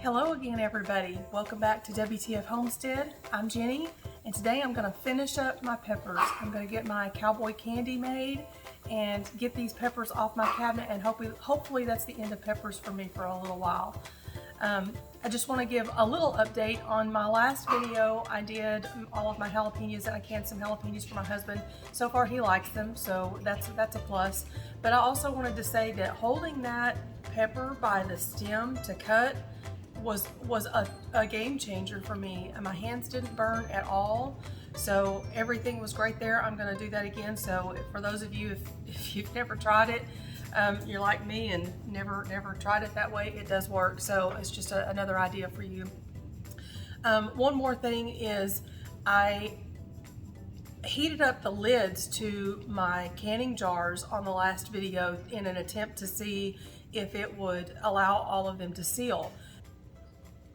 Hello again, everybody. Welcome back to WTF Homestead. I'm Jenny, and today I'm going to finish up my peppers. I'm going to get my Cowboy Candy made and get these peppers off my cabinet, and hopefully that's the end of peppers for me for a little while. I just want to give a little update on my last video. I did all of my jalapenos, and I canned some jalapenos for my husband. So far he likes them, so that's a plus. But I also wanted to say that holding that pepper by the stem to cut was a game changer for me. And my hands didn't burn at all, so everything was great there. I'm going to do that again. So for those of you, if you've never tried it, you're like me and never tried it that way, it does work. So it's just another idea for you. One more thing is I heated up the lids to my canning jars on the last video in an attempt to see if it would allow all of them to seal.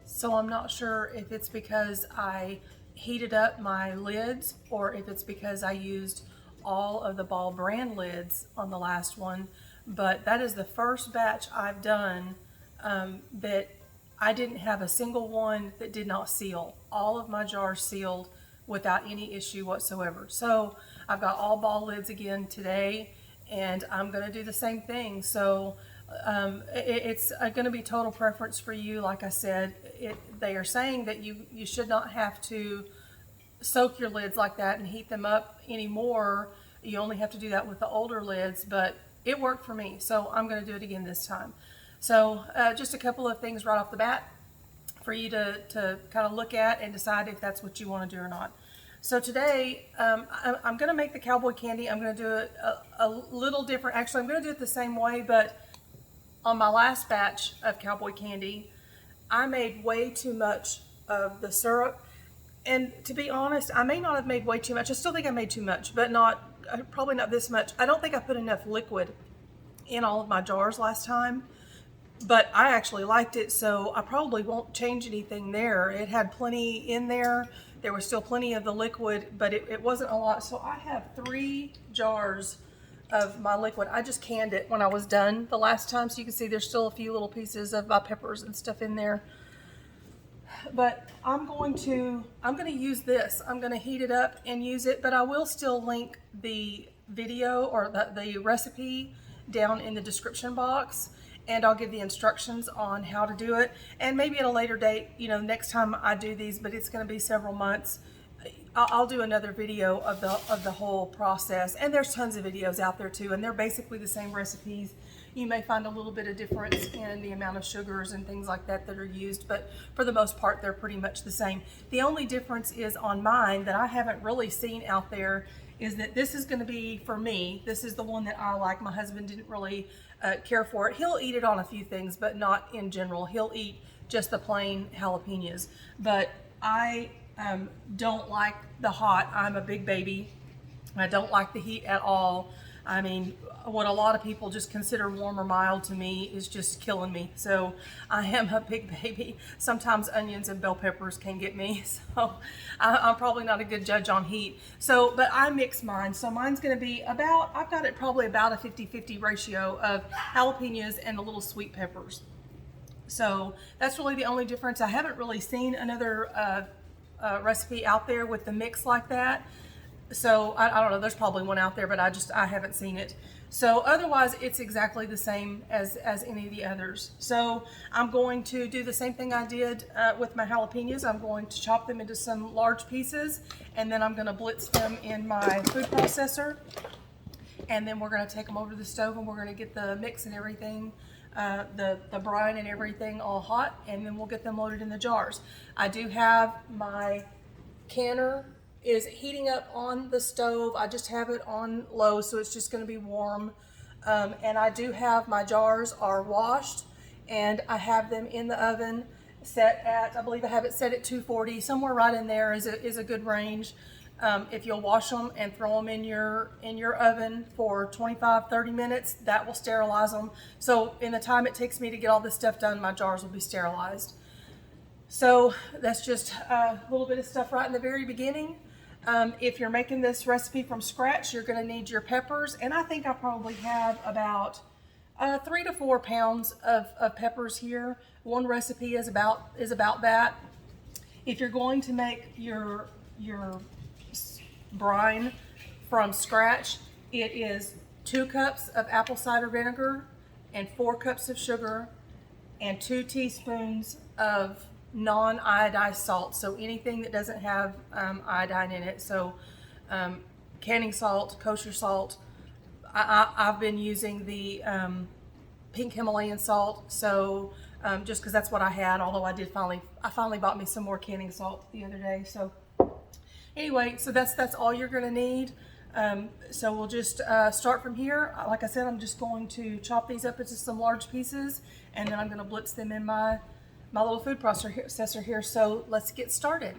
So I'm not sure if it's because I heated up my lids or if it's because I used all of the Ball brand lids on the last one, but that is the first batch I've done that I didn't have a single one that did not seal. All of my jars sealed without any issue whatsoever. So I've got all Ball lids again today, and I'm going to do the same thing. So it's going to be total preference for you. Like I said, they are saying that you should not have to soak your lids like that and heat them up anymore. You only have to do that with the older lids, but it worked for me, so I'm going to do it again this time. So just a couple of things right off the bat for you to kind of look at and decide if that's what you want to do or not. So today I'm going to make the Cowboy Candy. I'm going to do it a little different. Actually, I'm going to do it the same way, but on my last batch of Cowboy Candy, I made way too much of the syrup. And to be honest, I may not have made way too much. I still think I made too much, but probably not this much. I don't think I put enough liquid in all of my jars last time, but I actually liked it, so I probably won't change anything there. It had plenty in there. There was still plenty of the liquid, but it wasn't a lot. So I have 3 jars of my liquid. I just canned it when I was done the last time, so you can see there's still a few little pieces of my peppers and stuff in there. But I'm going to use this. I'm going to heat it up and use it, but I will still link the video or the recipe down in the description box, and I'll give the instructions on how to do it. And maybe at a later date, next time I do these, but it's going to be several months, I'll do another video of the whole process. And there's tons of videos out there too, and they're basically the same recipes. You may find a little bit of difference in the amount of sugars and things like that are used, but for the most part, they're pretty much the same. The only difference is on mine that I haven't really seen out there is that this is going to be for me. This is the one that I like. My husband didn't really care for it. He'll eat it on a few things, but not in general. He'll eat just the plain jalapenos. But I don't like the hot. I'm a big baby. I don't like the heat at all. I mean, what a lot of people just consider warm or mild to me is just killing me. So I am a big baby. Sometimes onions and bell peppers can get me. So I'm probably not a good judge on heat. So, but I mix mine. So mine's going to be about, I've got it probably about a 50-50 ratio of jalapenos and the little sweet peppers. So that's really the only difference. I haven't really seen another recipe out there with the mix like that. So I don't know, there's probably one out there, but I haven't seen it. So otherwise it's exactly the same as any of the others. So I'm going to do the same thing I did with my jalapenos. I'm going to chop them into some large pieces, and then I'm going to blitz them in my food processor, and then we're going to take them over to the stove, and we're going to get the mix and everything, the brine and everything all hot, and then we'll get them loaded in the jars. I do have my canner is heating up on the stove. I just have it on low, so it's just going to be warm. And I do have my jars are washed, and I have them in the oven set at, I believe I have it set at 240. Somewhere right in there is a good range. If you'll wash them and throw them in your oven for 25-30 minutes, that will sterilize them. So in the time it takes me to get all this stuff done, my jars will be sterilized. So that's just a little bit of stuff right in the very beginning. If you're making this recipe from scratch, you're going to need your peppers, and I think I probably have about 3 to 4 pounds of peppers here. One recipe is about that. If you're going to make your brine from scratch, it is 2 cups of apple cider vinegar and 4 cups of sugar and 2 teaspoons of non-iodized salt. So anything that doesn't have iodine in it. So canning salt, kosher salt. I've been using the pink Himalayan salt. So just because that's what I had, although I finally bought me some more canning salt the other day. So anyway, so that's all you're going to need. So we'll just start from here. Like I said, I'm just going to chop these up into some large pieces, and then I'm going to blitz them in my little food processor here. So let's get started.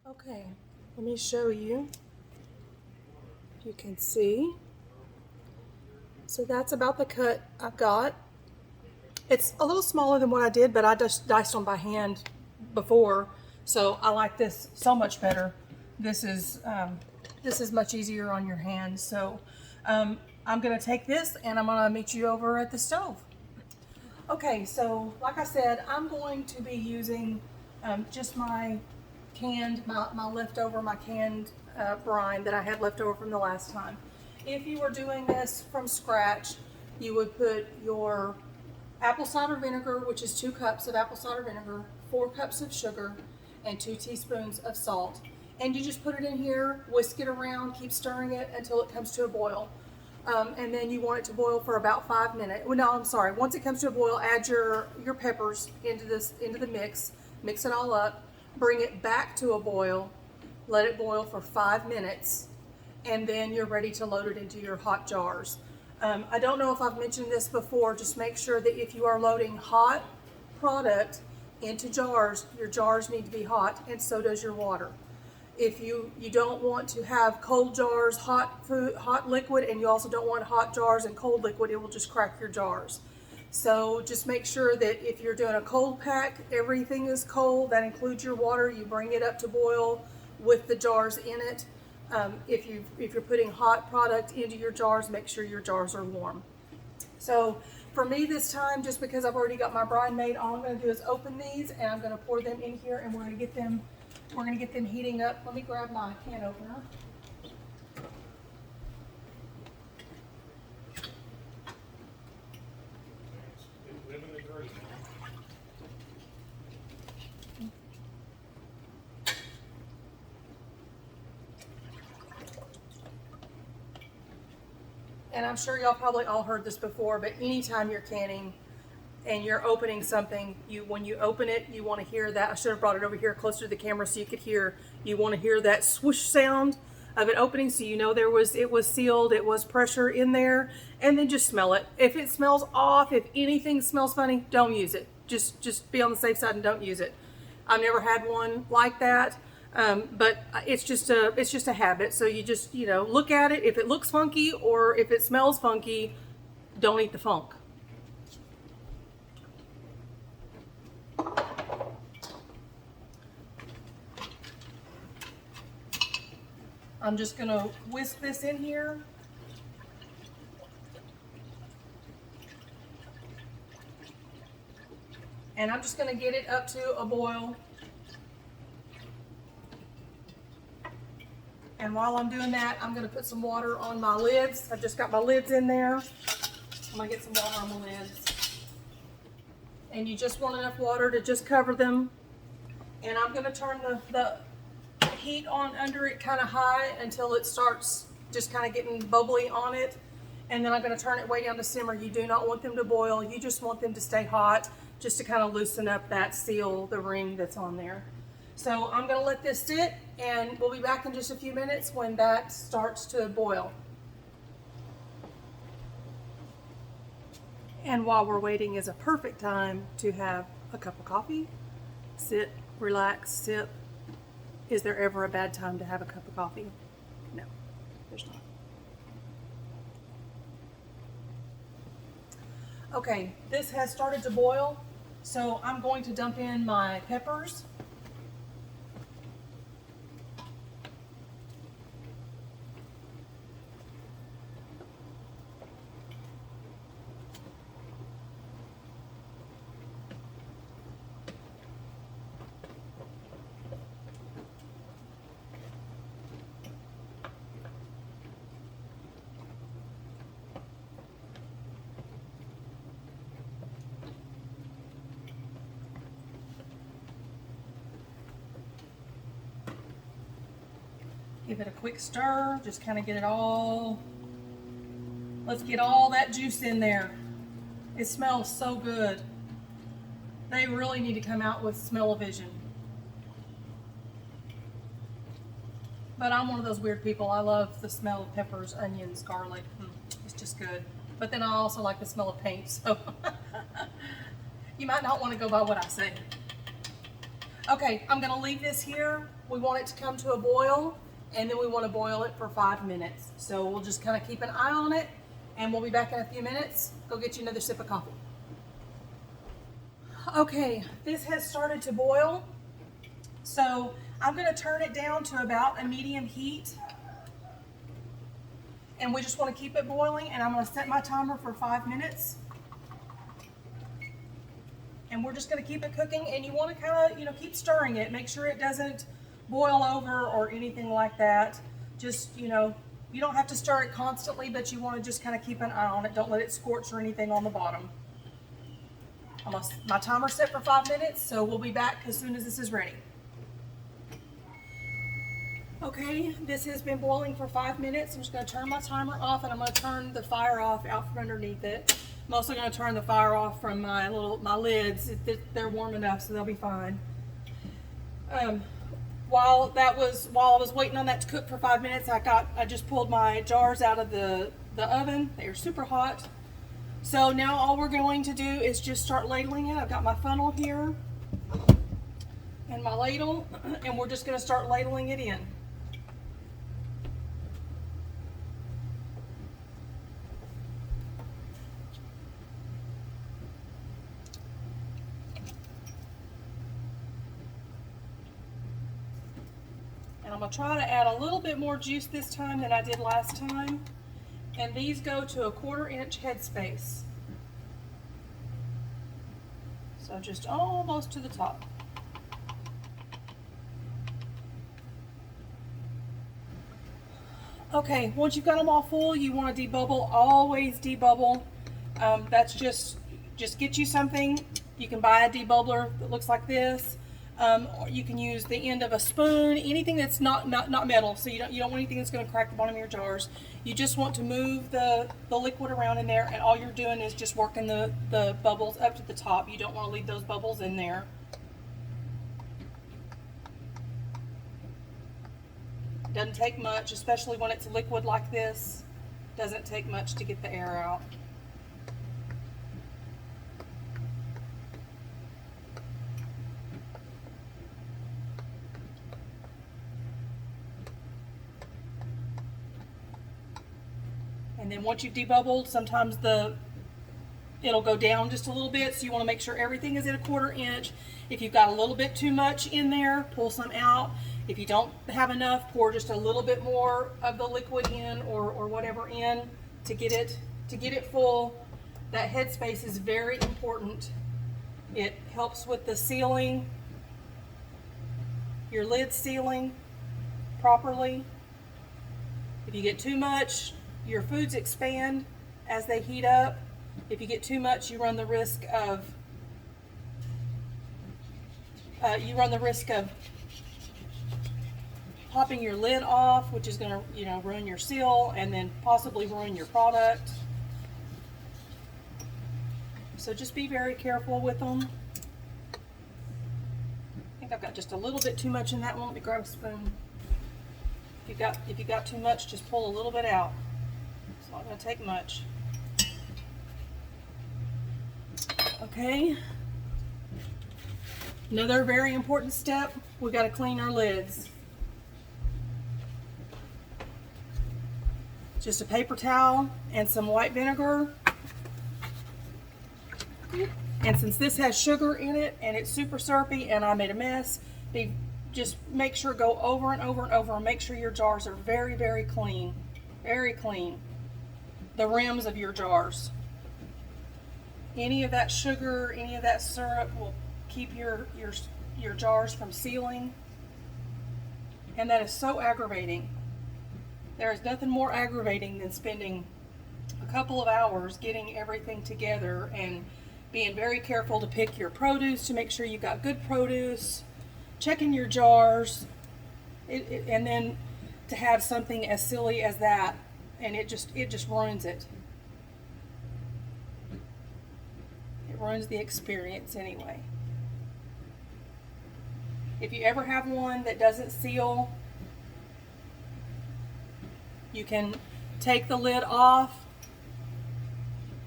Okay, let me show you. If you can see. So that's about the cut I've got. It's a little smaller than what I did, but I just diced them by hand before, so I like this so much better. This is much easier on your hands. So I'm gonna take this and I'm gonna meet you over at the stove. Okay, so like I said, I'm going to be using just my canned brine that I had left over from the last time. If you were doing this from scratch, you would put your apple cider vinegar, which is 2 cups of apple cider vinegar, 4 cups of sugar, and 2 teaspoons of salt. And you just put it in here, whisk it around, keep stirring it until it comes to a boil. And then you want it to boil for about 5 minutes. Well, no, I'm sorry. Once it comes to a boil, add your peppers into the mix it all up, bring it back to a boil, let it boil for 5 minutes, and then you're ready to load it into your hot jars. I don't know if I've mentioned this before, just make sure that if you are loading hot product into jars, your jars need to be hot, and so does your water. If you don't want to have cold jars, hot food, hot liquid, and you also don't want hot jars and cold liquid, it will just crack your jars. So just make sure that if you're doing a cold pack, everything is cold. That includes your water. You bring it up to boil with the jars in it. If you're putting hot product into your jars, make sure your jars are warm. So for me this time, just because I've already got my brine made, all I'm going to do is open these and I'm going to pour them in here and we're going to get them heating up. Let me grab my can opener. And I'm sure y'all probably all heard this before, but anytime you're canning and you're opening something, when you open it, you want to hear that. I should have brought it over here closer to the camera so you could hear. You want to hear that swoosh sound of it opening, so you know it was sealed, it was pressure in there, and then just smell it. If it smells off, if anything smells funny, don't use it. Just be on the safe side and don't use it. I've never had one like that. But it's just a habit. So you just, look at it. If it looks funky or if it smells funky, don't eat the funk. I'm just going to whisk this in here. And I'm just going to get it up to a boil. And while I'm doing that, I'm going to put some water on my lids. I've just got my lids in there. I'm going to get some water on the lids. And you just want enough water to just cover them. And I'm going to turn the heat on under it kind of high until it starts just kind of getting bubbly on it. And then I'm going to turn it way down to simmer. You do not want them to boil. You just want them to stay hot just to kind of loosen up that seal, the ring that's on there. So I'm going to let this sit, and we'll be back in just a few minutes when that starts to boil. And while we're waiting is a perfect time to have a cup of coffee. Sit, relax, sip. Is there ever a bad time to have a cup of coffee? No, there's not. Okay, this has started to boil, so I'm going to dump in my peppers. Give it a quick stir, just kind of get it all, let's get all that juice in there. It smells so good. They really need to come out with smell-o-vision. But I'm one of those weird people. I love the smell of peppers, onions, garlic. It's just good. But then I also like the smell of paint, so you might not want to go by what I say. Okay, I'm going to leave this here. We want it to come to a boil. And then we want to boil it for 5 minutes. So we'll just kind of keep an eye on it, and we'll be back in a few minutes. Go get you another sip of coffee. Okay, this has started to boil. So I'm going to turn it down to about a medium heat. And we just want to keep it boiling, and I'm going to set my timer for 5 minutes. And we're just going to keep it cooking, and you want to kind of, keep stirring it. Make sure it doesn't boil over or anything like that. Just, you don't have to stir it constantly, but you want to just kind of keep an eye on it. Don't let it scorch or anything on the bottom. My timer's set for 5 minutes, so we'll be back as soon as this is ready. Okay, this has been boiling for 5 minutes. I'm just going to turn my timer off, and I'm going to turn the fire off out from underneath it. I'm also going to turn the fire off from my lids. They're warm enough, so they'll be fine. While I was waiting on that to cook for 5 minutes, I just pulled my jars out of the oven. They are super hot. So now all we're going to do is just start ladling it. I've got my funnel here and my ladle, and we're just going to start ladling it in. I'm going to try to add a little bit more juice this time than I did last time. And these go to a 1/4 inch headspace. So just almost to the top. Okay, once you've got them all full, you want to debubble. Always debubble. That's just get you something. You can buy a debubbler that looks like this. Or you can use the end of a spoon, anything that's not metal. So you don't want anything that's going to crack the bottom of your jars. You just want to move the liquid around in there, and all you're doing is just working the bubbles up to the top. You don't want to leave those bubbles in there. Doesn't take much, especially when it's liquid like this. Doesn't take much to get the air out. And then once you've debubbled, sometimes it'll go down just a little bit, so you want to make sure everything is at a 1/4 inch. If you've got a little bit too much in there, pull some out. If you don't have enough, pour just a little bit more of the liquid in, or whatever in to get it full. That headspace is very important. It helps with the sealing, your lid sealing properly. If you get too much, your foods expand as they heat up. If you get too much, you run the risk of popping your lid off, which is going to ruin your seal and then possibly ruin your product. So just be very careful with them. I think I've got just a little bit too much in that one. Let me grab a spoon. If you got too much, just pull a little bit out. It's not going to take much. Okay. Another very important step, we got to clean our lids. Just a paper towel and some white vinegar. And since this has sugar in it and it's super syrupy and I made a mess, just make sure go over and over and over and make sure your jars are very, very clean. Very clean. The rims of your jars. Any of that sugar, any of that syrup will keep your jars from sealing. And that is so aggravating. There is nothing more aggravating than spending a couple of hours getting everything together and being very careful to pick your produce to make sure you got good produce, checking your jars, and then to have something as silly as that, and it just ruins it. It ruins the experience anyway. If you ever have one that doesn't seal, you can take the lid off,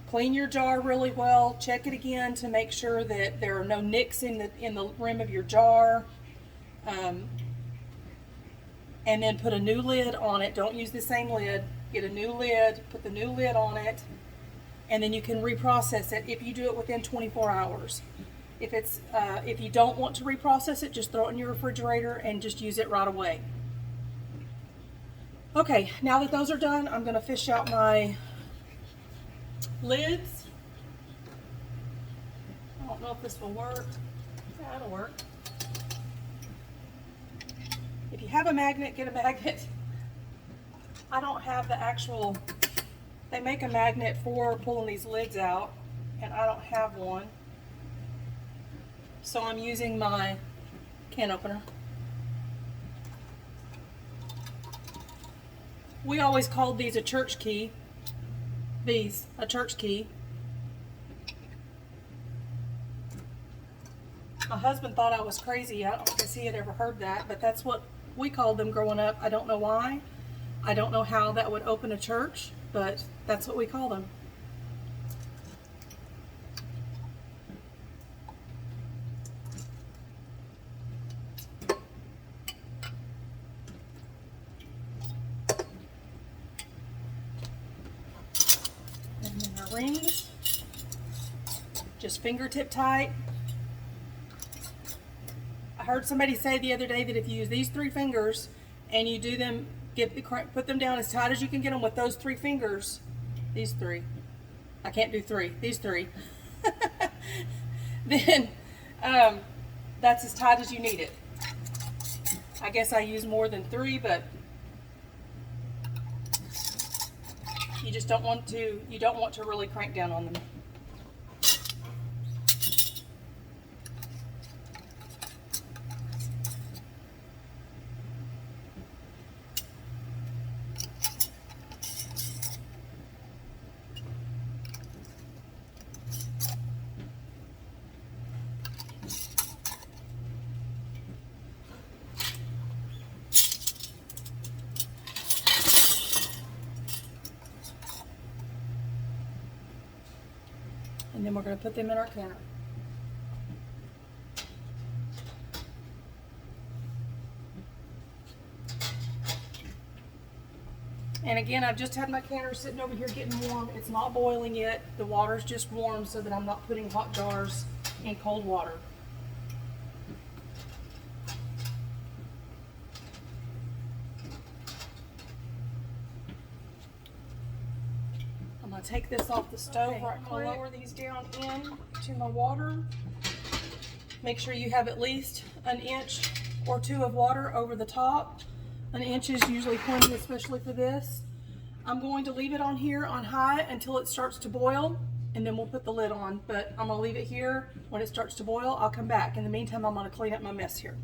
clean your jar really well, check it again to make sure that there are no nicks in the rim of your jar, and then put a new lid on it. Don't use the same lid. Get a new lid, put the new lid on it, and then you can reprocess it if you do it within 24 hours. If you don't want to reprocess it, just throw it in your refrigerator and just use it right away. Okay, now that those are done, I'm going to fish out my lids. I don't know if this will work. Yeah, it'll work. If you have a magnet, get a magnet. I don't have the actual, they make a magnet for pulling these lids out, and I don't have one. So I'm using my can opener. We always called these a church key. These, a church key. My husband thought I was crazy. I don't guess he had ever heard that, but that's what we called them growing up. I don't know why. I don't know how that would open a church, but that's what we call them. And then our rings, just fingertip tight. I heard somebody say the other day that if you use these 3 fingers and you do them, put them down as tight as you can get them with those 3 fingers. These 3. I can't do 3. These 3. then that's as tight as you need it. I guess I use more than 3, but you just don't want to, really crank down on them. And then we're going to put them in our canner. And again, I've just had my canner sitting over here getting warm. It's not boiling yet. The water's just warm so that I'm not putting hot jars in cold water. I'm going to take this off the stove right quick. I'm going to lower these down into my water. Make sure you have at least an inch or 2 of water over the top. An inch is usually plenty, especially for this. I'm going to leave it on here on high until it starts to boil, and then we'll put the lid on. But I'm going to leave it here. When it starts to boil, I'll come back. In the meantime, I'm going to clean up my mess here.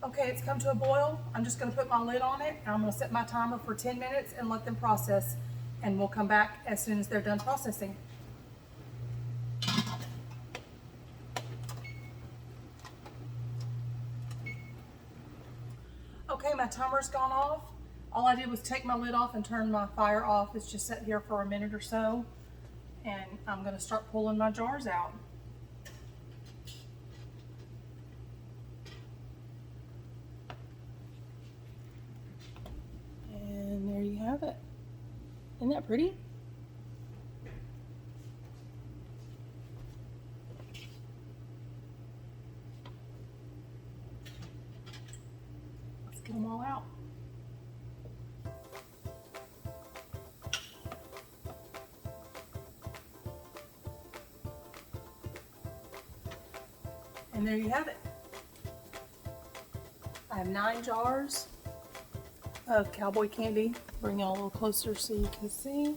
Okay, it's come to a boil. I'm just going to put my lid on it, and I'm going to set my timer for 10 minutes and let them process. And we'll come back as soon as they're done processing. Okay, my timer's gone off. All I did was take my lid off and turn my fire off. It's just set here for a minute or so. And I'm going to start pulling my jars out. And there you have it. Isn't that pretty? Let's get them all out. And there you have it. I have 9 jars of Cowboy Candy. Bring y'all a little closer so you can see.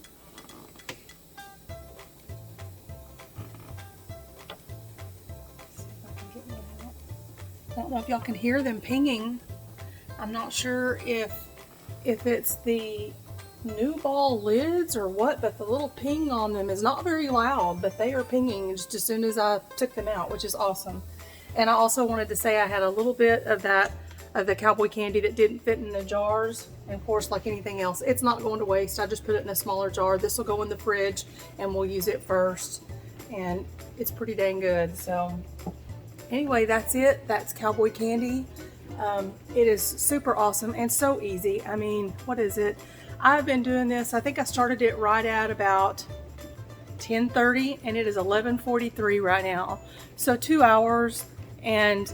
I don't know if y'all can hear them pinging. I'm not sure if it's the new ball lids or what, but the little ping on them is not very loud, but they are pinging just as soon as I took them out, which is awesome. And I also wanted to say I had a little bit of the Cowboy Candy that didn't fit in the jars. And of course, like anything else, it's not going to waste. I just put it in a smaller jar. This will go in the fridge and we'll use it first. And it's pretty dang good. So anyway, that's it. That's Cowboy Candy. It is super awesome and so easy. I mean, what is it? I've been doing this, I think I started it right at about 10:30 and it is 11:43 right now. So 2 hours, and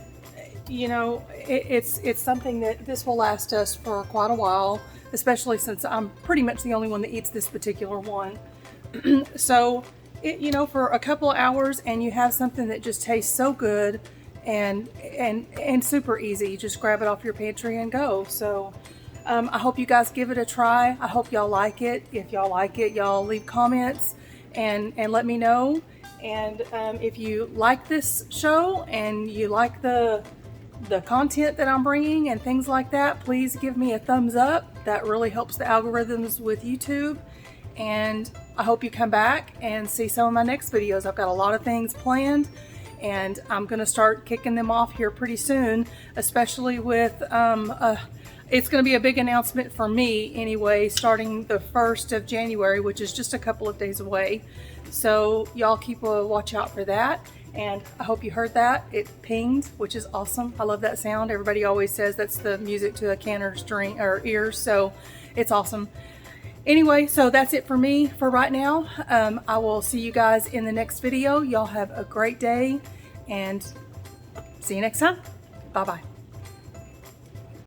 you know, it's something that this will last us for quite a while, especially since I'm pretty much the only one that eats this particular one. So, you know, for a couple of hours and you have something that just tastes so good and super easy. You just grab it off your pantry and go. So I hope you guys give it a try. I hope y'all like it. If y'all like it, y'all leave comments and let me know. And if you like this show and you like the content that I'm bringing and things like that, please give me a thumbs up. That really helps the algorithms with YouTube. And I hope you come back and see some of my next videos. I've got a lot of things planned and I'm gonna start kicking them off here pretty soon, especially with it's gonna be a big announcement for me anyway, starting the 1st of January, which is just a couple of days away. So y'all keep a watch out for that. And I hope you heard that. It pinged, which is awesome. I love that sound. Everybody always says that's the music to a canner's string or ears, so it's awesome. Anyway, so that's it for me for right now. I will see you guys in the next video. Y'all have a great day and see you next time. Bye-bye.